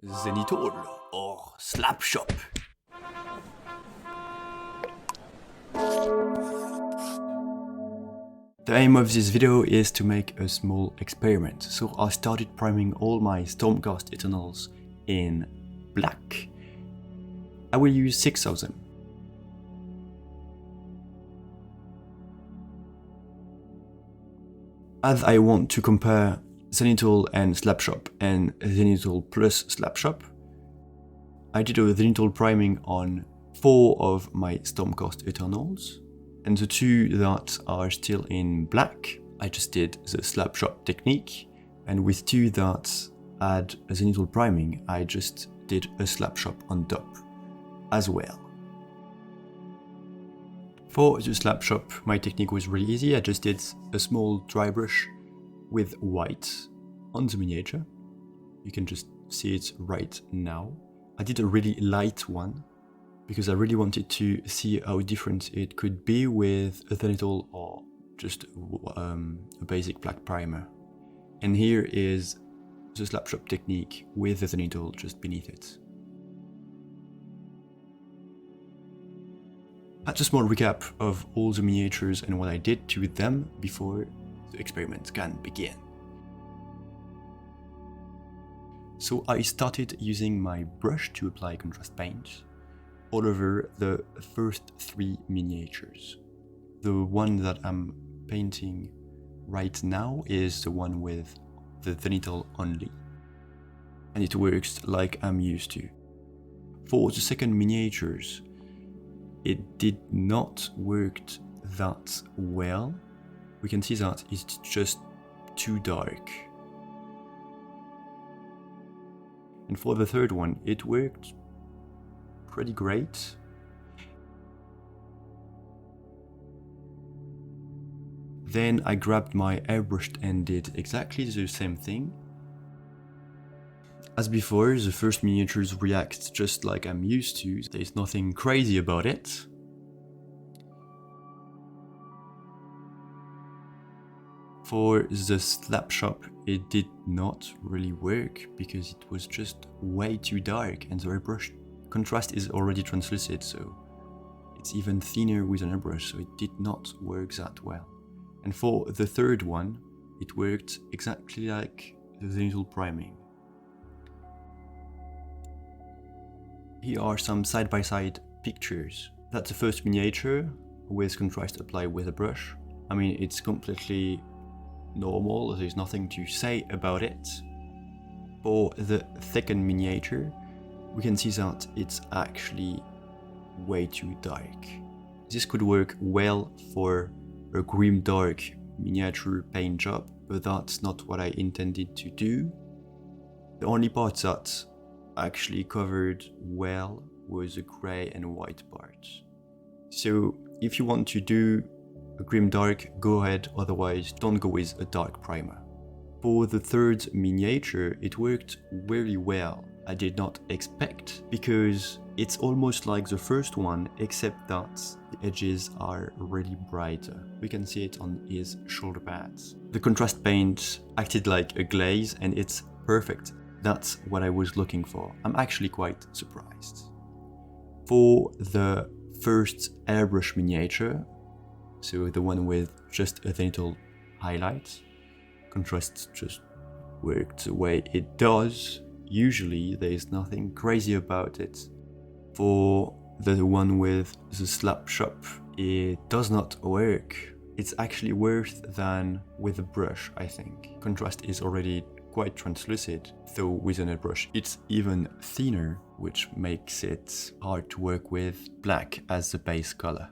Zenithal or slapchop. The aim of this video is to make a small experiment, so I started priming all my Stormcast Eternals in black. I will use 6 of them. As I want to compare Zenithal and Slapchop and Zenithal plus Slapchop, I did a Zenithal priming on 4 of my Stormcast Eternals, and the 2 that are still in black, I just did the Slapchop technique, and with 2 that had a Zenithal priming, I just did a Slapchop on top as well. For the Slapchop, my technique was really easy. I just did a small dry brush with white on the miniature. You can just see it right now. I did a really light one because I really wanted to see how different it could be with a Zenithal or just a basic black primer. And here is the Slapchop technique with the Zenithal just beneath it. That's a small recap of all the miniatures and what I did to them before the experiment can begin. So I started using my brush to apply contrast paint all over the first 3 miniatures. The one that I'm painting right now is the one with the Zenithal only, and it works like I'm used to. For the second miniatures, it did not work that well. We can see that it's just too dark. And for the third one, it worked pretty great. Then I grabbed my airbrush and did exactly the same thing. As before, the first miniatures react just like I'm used to. There's nothing crazy about it. For the Slapchop, it did not really work because it was just way too dark and the airbrush contrast is already translucent, so it's even thinner with an airbrush, so it did not work that well. And for the third one, it worked exactly like the Zenithal priming. Here are some side-by-side pictures. That's the first miniature with contrast applied with a brush. I mean, it's completely normal, there's nothing to say about it. For the second miniature, we can see that it's actually way too dark. This could work well for a grim dark miniature paint job, but that's not what I intended to do. The only part that actually covered well was the grey and white part. So if you want to do a grim dark, go ahead, otherwise don't go with a dark primer. For the third miniature, it worked very well. I did not expect, because it's almost like the first one, except that the edges are really brighter. We can see it on his shoulder pads. The contrast paint acted like a glaze and it's perfect. That's what I was looking for. I'm actually quite surprised. For the first airbrush miniature, so the one with just a Zenithal highlight, contrast just worked the way it does. Usually there's nothing crazy about it. For the one with the Slapchop, it does not work. It's actually worse than with a brush, I think. Contrast is already quite translucent, though with an airbrush it's even thinner, which makes it hard to work with black as the base color.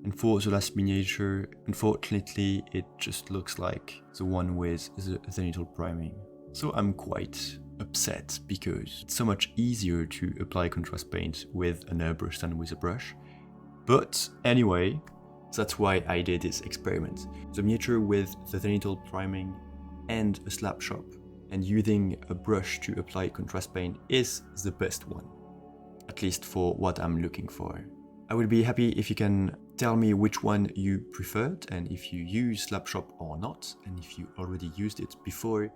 And for the last miniature, unfortunately, it just looks like the one with the Zenithal priming. So I'm quite upset because it's so much easier to apply contrast paint with an airbrush than with a brush. But anyway, that's why I did this experiment. The miniature with the Zenithal priming and a Slapchop, and using a brush to apply contrast paint is the best one, at least for what I'm looking for. I would be happy if you can tell me which one you preferred and if you use Slapchop or not, and if you already used it before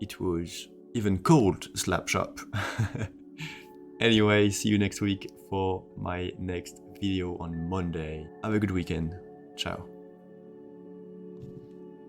it was even called slapchop. Anyway, see you next week for my next video on Monday. Have a good weekend. Ciao.